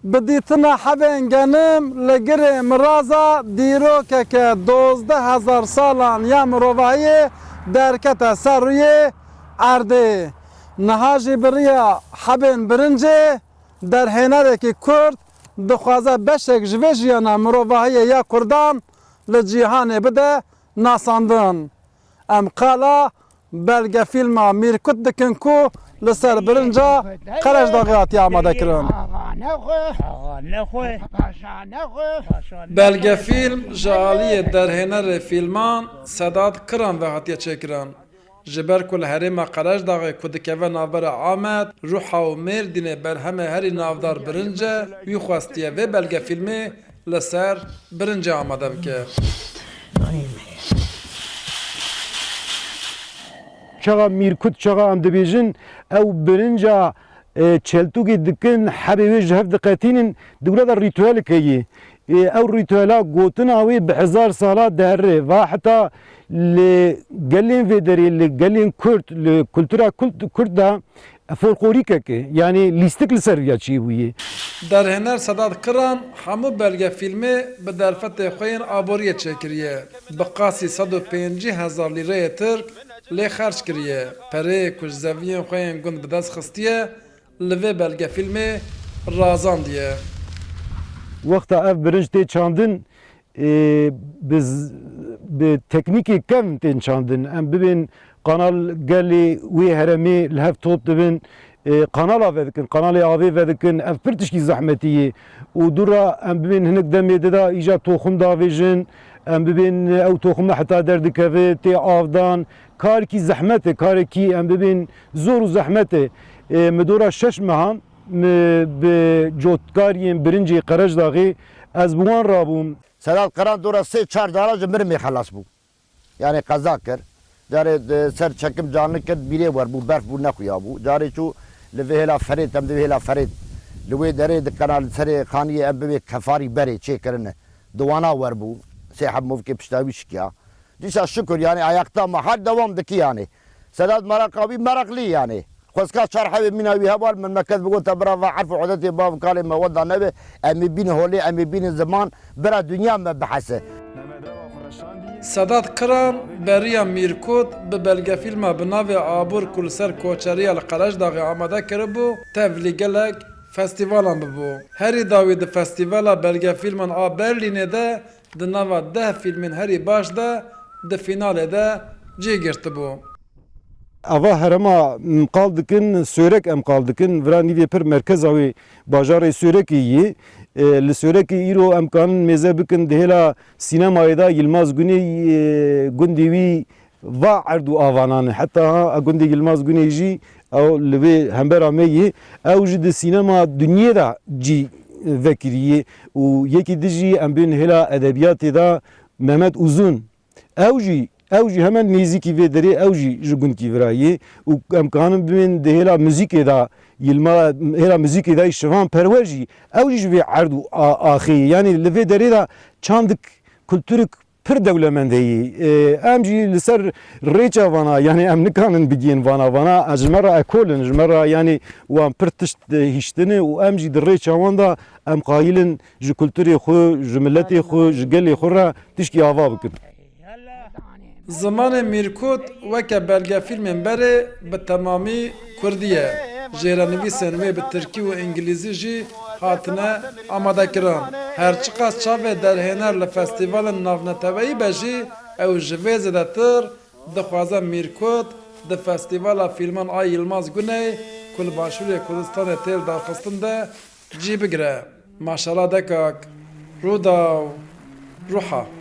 بدیتنا حبین گنم لگر مرازا دیرو که 12,000 سالان یا مروایی درکت سروی عرده نهاجی بریا حبین برنجه در هنره که کرد دخوازه بشک جویجیانا مروایی یا کردان لجیهان بده ناساندن ام قالا بلگه فیلم میرکت دکن کو لسر برنجا قرش داغیاتی آماده کرن بلگه فیلم جالی در هنر فیلمان صداد کرن و حتیه چکرن جبر کل هرما قرش داغی کدکوه نافبر آمد روحا و مردین بر همه هری نافدار برنجه وی خواستیه و بلگه فیلمی لسر برنجه آماده بکر چقا میرکوت چقا ام دبیجن او برنجا چلتوگی دکن حبیوی جهف دقاتین دولا در ریتوال کهی او ریتوالا گوتن آوی به 1000 ساله دهره و حتی لگلین ویدری لگلین کرد لکلتورا کرد دا فولکلوریک که یعنی لیستک لسر چی بویه در هنر صداد کران همو بلگه فیلمی به درفت خوین آبوریه چکریه بقاسی 150,000 لیره ترک لی خرج کریه پره کش زویین خوین گند بدست خستیه لوی بلگه فیلمی رازان دیه وقتا اف برنج تی چاندن به تکنیکی کم تین چاندن ام ببین قنال گلی وی هرمی لحف توت دبن قنال آوه دکن قنال آوه دکن اف پرتشکی زحمتیه و دورا ام ببین هنک دمی دا ایجا توخم داویجن ام ببین او توخم حتی دردکوه تی آفدان کار کی زحمته کار کی ام ببین زور و زحمته مدورا 6 ماه به جوتکاریم برنجی قرج داغی از بوان رابوم سرال قران دورا 3-4 داراج مرمی خلاص بو yani kaza kir جاره سر çekim canlı kir bire var bu berf bu nakuya bu جاره çu levhela ferit em levhela ferit lwe dere de kanal sere khaniye em kefari bere çekirine duvana var bu sehab muvki piştavi şikya dişa şükür yani ayakta mahal devam deki yani Sedat Marakabi merakli yani خسكا شرح مناوي هبال من مكان بقول تبرا عرفوا عدتي باب كلمه وضع نبي امي بين هولي امي بين الزمان برا دنيا ما بحسه صداد کران بریا میرکوت به بلگه فیلم بناوی آبور کلسر کوچری القرش داغی آماده کربو تفلیگلک فستیوالان ببو هری داوی ده فستیوالا بلگه فیلمان آ برلینه ده ده نوا 10 فیلمین هری باش ده ده فیناله ده جی گرت بو Ava herema kaldıkın sörek em kaldıkın vrani ve per merkez avi bajarı sörek iyi li sörek iro emkanın mezebikın dehela sinemaya da Yılmaz Güney gündevi va ardu avanan hatta gündi Yılmaz Güneyci او لبی همبر آمیی اوج د سینما دنیا دا جی وکریه و یکی دیجی ام بین هلا ادبیات دا محمد اوزون اوجی hemen müzik ve deri ouji jugun ki vrayı u imkanım bin de hela müzik da yılma hela müzik da şivan perverji ouji ve ardu ahi yani leve deri da çandık kültürük pir devlemendeyi amji liser reça vana yani emnikanın bigin vana ajmara ekolin ajmara yani u pir tişt hiştini u amji de reça vanda em qailin ji kültürü xu ji milleti xu ji geli xura tişki ava bikin زمان میرکوت وکه بلگه فیلم بره به تمامی کردیه جیرانویسن و به ترکی و انگلیزی جی هاتنه آماده کرن هرچقدر چاوه در هنر لفستیوال ناونتوی بجی او جوه زده تر دخوازه میرکوت ده فستیوال فیلمان آی یلماز گونه کل باشوری کردستان تیل دارخستن ده جی بگره ماشالله دکاک رودا روحا